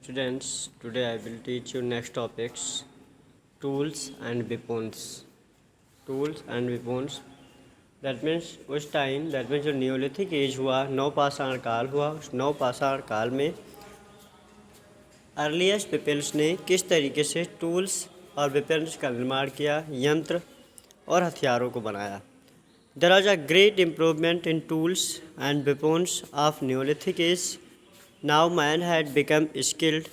Students, today I will teach you next topics tools and weapons. Tools and weapons. That means उस time जो Neolithic as हुआ, नवपाषाण काल हुआ, उस नवपाषाण काल में अर्लीस्ट पीपल्स ने किस तरीके से टूल्स और वेपन्स का निर्माण किया, यंत्र और हथियारों को बनाया. There was a great improvement in tools and weapons of Neolithic age. Now man had become a skilled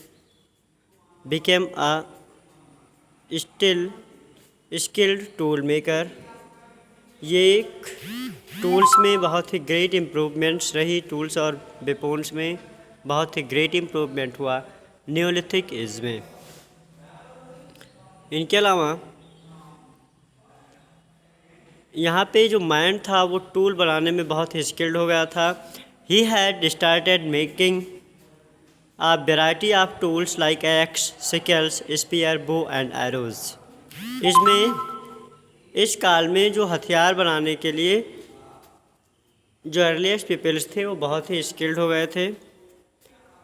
tool maker. ये एक टूल्स में बहुत ही ग्रेट इम्प्रूवमेंट्स रही. टूल्स और वेपन्स में बहुत ही ग्रेट इम्प्रूवमेंट हुआ न्योलिथिक एज में. इनके अलावा यहाँ पे जो मैन था वो टूल बनाने में बहुत ही स्किल्ड हो गया था. He had started making a variety of tools like axe, sickles, spear, bow and arrows. इस काल में जो हथियार बनाने के लिए जो अर्लीस्ट पीपल्स थे वो बहुत ही स्किल्ड हो गए थे,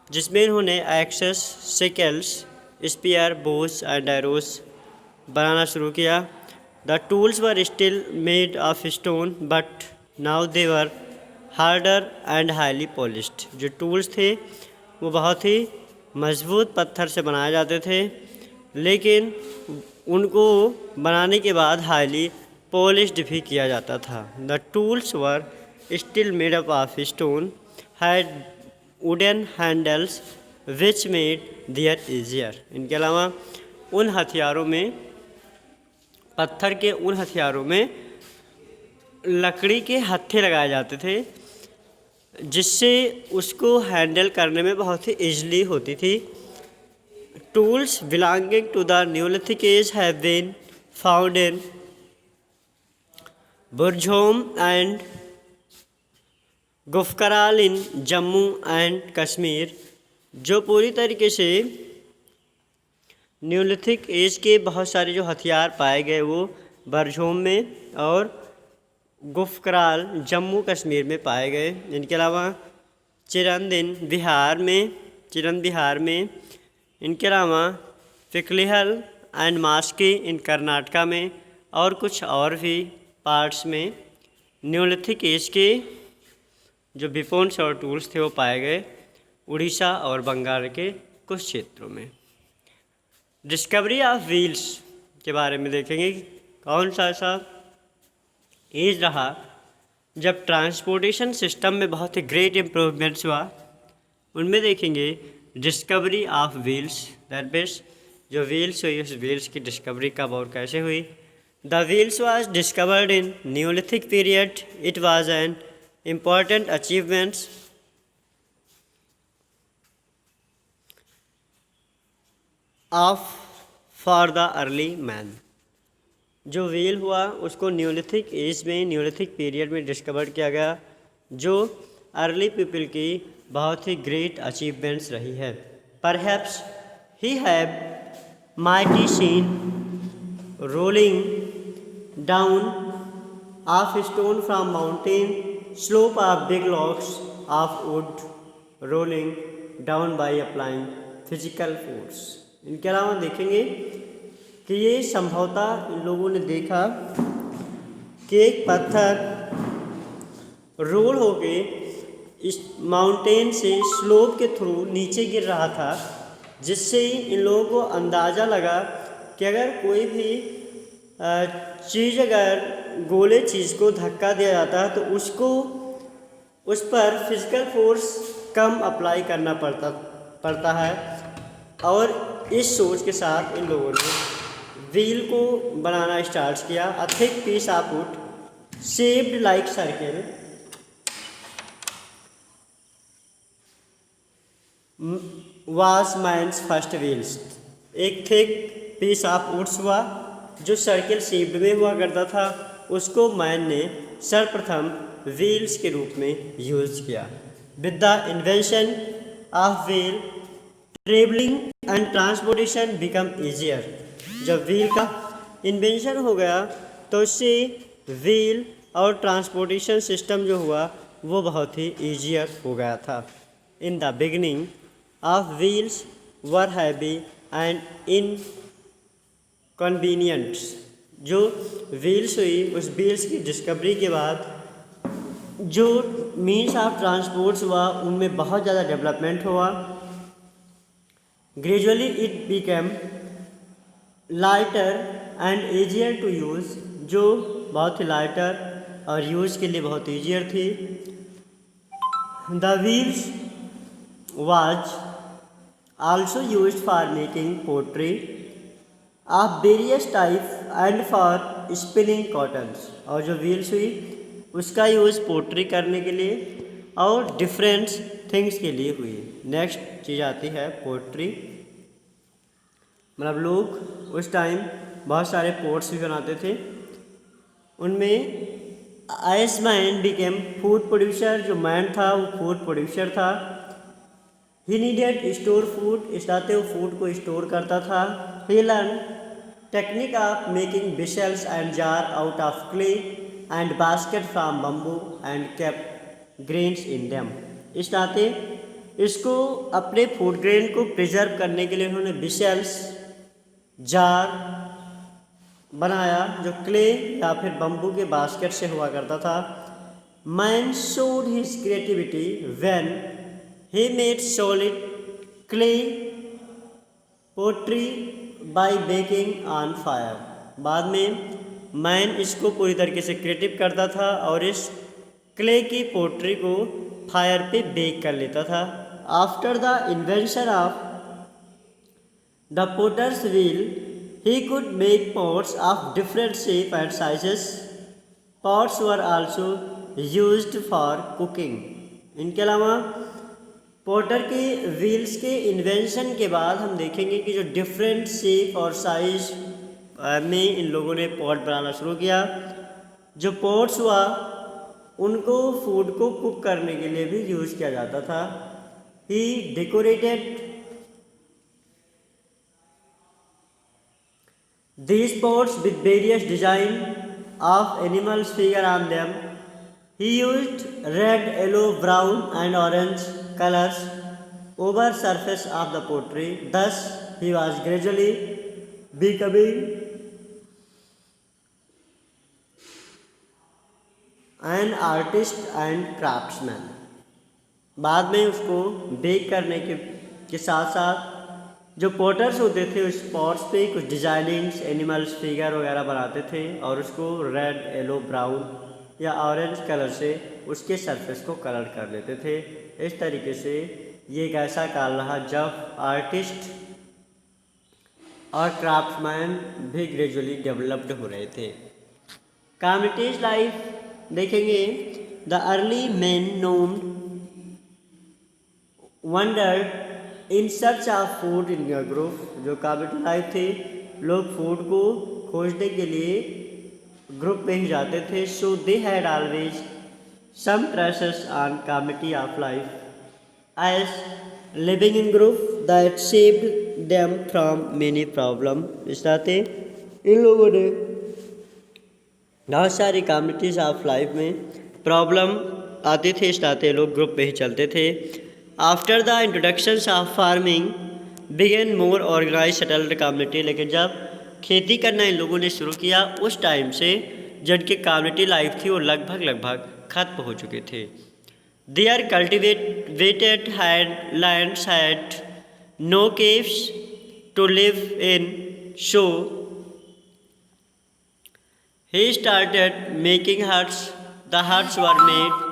जिसमें इन्होंने axes, sickles, spear, bows and arrows बनाना शुरू किया. The tools were still made of stone but now they were harder and highly polished. जो टूल्स थे वो बहुत ही मजबूत पत्थर से बनाए जाते थे, लेकिन उनको बनाने के बाद हाईली पॉलिश्ड भी किया जाता था. The tools were still made up of stone, had wooden handles which made their easier. इनके अलावा उन हथियारों में, पत्थर के उन हथियारों में लकड़ी के हत्थे लगाए जाते थे, जिससे उसको हैंडल करने में बहुत ही ईजली होती थी. Tools belonging to the neolithic age have been found in Burzahom and Gufkral in Jammu and Kashmir. जो पूरी तरीके से न्योलिथिक एज के बहुत सारे जो हथियार पाए गए वो बुरझोम में और गुफकराल जम्मू कश्मीर में पाए गए. इनके अलावा चिरंद बिहार में, इनके अलावा फिकलिहल एंड मास्की इन कर्नाटका में और कुछ और भी पार्ट्स में न्योलिथिक एज के जो वेपन्स और टूल्स थे वो पाए गए उड़ीसा और बंगाल के कुछ क्षेत्रों में. डिस्कवरी ऑफ व्हील्स के बारे में देखेंगे. कौन सा ऐसा एज रहा जब ट्रांसपोर्टेशन सिस्टम में बहुत ही ग्रेट इम्प्रूवमेंट्स हुआ. उनमें देखेंगे discovery of wheels. That means जो व्हील्स हुई उस व्हील्स की डिस्कवरी कब और कैसे हुई. The wheels was discovered in Neolithic period. It was an important achievements of for the early man. जो व्हील हुआ उसको न्योलिथिक एज में, न्योलिथिक पीरियड में डिस्कवर किया गया, जो अर्ली पीपल की बहुत ही ग्रेट अचीवमेंट्स रही है. Perhaps he have mighty seen rolling down of stone from mountain slope of big logs of wood rolling down by applying physical force. इनके अलावा देखेंगे कि ये संभवतः इन लोगों ने देखा कि एक पत्थर रोल होके इस माउंटेन से स्लोप के थ्रू नीचे गिर रहा था, जिससे इन लोगों को अंदाज़ा लगा कि अगर कोई भी चीज़, अगर गोले चीज़ को धक्का दिया जाता है तो उसको उस पर फिजिकल फोर्स कम अप्लाई करना पड़ता है. और इस सोच के साथ इन लोगों ने व्हील को बनाना स्टार्ट किया. A thick piece of wood shaped like circle was man's first wheels. एक थिक पीस ऑफ वुड्स हुआ जो सर्कल शेप्ड में हुआ करता था, उसको मैन ने सर्वप्रथम व्हील्स के रूप में यूज किया. With the invention of wheel travelling and transportation become easier. जब व्हील का इन्वेंशन हो गया तो उससे व्हील और ट्रांसपोर्टेशन सिस्टम जो हुआ वो बहुत ही ईजियर हो गया था. In the beginning of wheels were heavy and inconvenients. जो व्हील्स हुई उस व्हील्स की डिस्कवरी के बाद जो मीन्स ऑफ ट्रांसपोर्ट्स हुआ उनमें बहुत ज़्यादा डेवलपमेंट हुआ। Gradually it became lighter and easier to use, जो बहुत ही लाइटर और यूज़ के लिए बहुत ईजियर थी। The wheels was also used for making pottery of various type and for spinning cottons. और जो व्हील्स हुई उसका यूज़ पोट्री करने के लिए और डिफरेंट थिंग्स के लिए हुई। नेक्स्ट चीज़ आती है पोट्री। मतलब लोग उस टाइम बहुत सारे पोट्स भी बनाते थे। उनमें as man became food producer, जो मैन था वो फूड प्रोड्यूसर था। ही नीडेड स्टोर फूड, इस नाते वो फूड को स्टोर करता था। He learn technique of making vessels and jar out of clay and basket from bamboo and kept grains in them. इस नाते इसको अपने फूड ग्रेन को प्रिजर्व करने के लिए उन्होंने विशल्स, जार बनाया जो क्ले या फिर बम्बू के बास्केट से हुआ करता था। Man showed his creativity when he made solid clay pottery by baking on fire. बाद में मैन इसको पूरी तरीके से क्रिएटिव करता था और इस क्ले की पोट्री को फायर पे बेक कर लेता था। After the invention of the potters wheel he could make pots of different shape and sizes. Pots were also used for cooking. इनके अलावा पोटर के व्हील्स के इन्वेंशन के बाद हम देखेंगे कि जो डिफरेंट शेप और साइज में इन लोगों ने पॉट बनाना शुरू किया। जो पॉट्स हुआ उनको फूड को कुक करने के लिए भी यूज़ किया जाता था। ही decorated these pots with various design of animals figure on them. He used red, yellow, brown and orange colors over surface of the pottery. Thus he was gradually becoming an artist and craftsman. बाद में उसको bake करने के साथ साथ जो potters होते थे उस पॉट्स पे कुछ डिजाइनिंग्स, एनिमल्स, फिगर वगैरह बनाते थे और उसको रेड, येलो, ब्राउन या ऑरेंज कलर से उसके सरफेस को कलर कर लेते थे। इस तरीके से ये एक ऐसा काल रहा जब आर्टिस्ट और क्राफ्ट्समैन भी ग्रेजुअली डेवलप्ड हो रहे थे। कम्युनिटीज लाइफ देखेंगे। The early man known wandered in search of food in your group. जो कम्युनिटी लाइफ थी, लोग फूड को खोजने के लिए ग्रुप में ही जाते थे। So they had always some traces on community of life as living in group that saved them from many problem. इस नाते इन लोगों ने बहुत सारी कम्युनिटीज ऑफ लाइफ में प्रॉब्लम आती थी, इस नाते लोग ग्रुप में ही चलते थे। After the introductions of farming began more organise settled community. लेकिन जब खेती करना इन लोगों ने शुरू किया उस टाइम से जिनकी कम्युनिटी लाइफ थी वो लगभग खत्म हो चुके थे। Their cultivated lands had no caves to live in, so he started making huts. The huts were made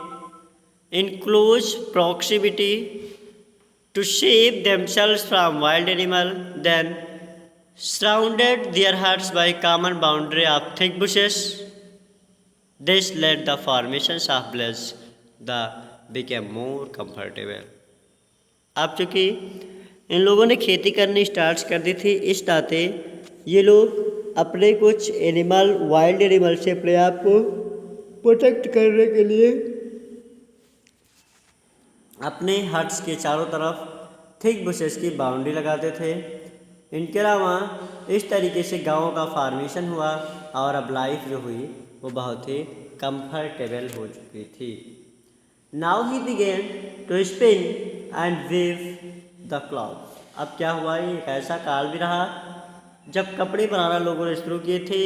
in close proximity to save themselves from wild animal, then surrounded their huts by common boundary of thick bushes. This led the formations of villages that became more comfortable. अब चूँकि इन लोगों ने खेती करनी start कर दी थी, इस नाते ये लोग अपने कुछ एनिमल, वाइल्ड एनिमल से अपने आप को प्रोटेक्ट करने के लिए अपने हट्स के चारों तरफ थिक बुशेस की बाउंड्री लगाते थे। इनके अलावा इस तरीके से गाँव का फार्मेशन हुआ और अब लाइफ जो हुई वो बहुत ही कंफर्टेबल हो चुकी थी। Now he began to spin and weave the cloth. अब क्या हुआ, ये एक ऐसा काल भी रहा जब कपड़े बनाना लोगों ने शुरू किए थे।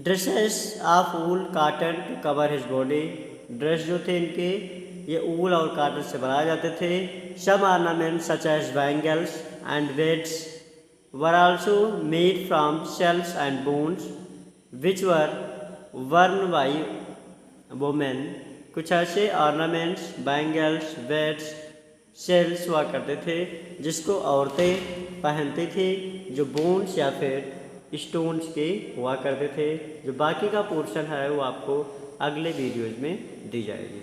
Dresses of wool cotton to cover his body, dress जो थे इनके ये ऊल और काटन से बनाए जाते थे। Some ornaments such as bangles and beads were also made from shells and bones which were worn by women. कुछ ऐसे ऑर्नामेंट्स, बैंगल्स, बेड्स, शेल्स हुआ करते थे जिसको औरतें पहनती थी, जो बोन्स या फिर स्टोन्स के हुआ करते थे। जो बाकी का पोर्शन है वो आपको अगले वीडियोज़ में दी जाएगी।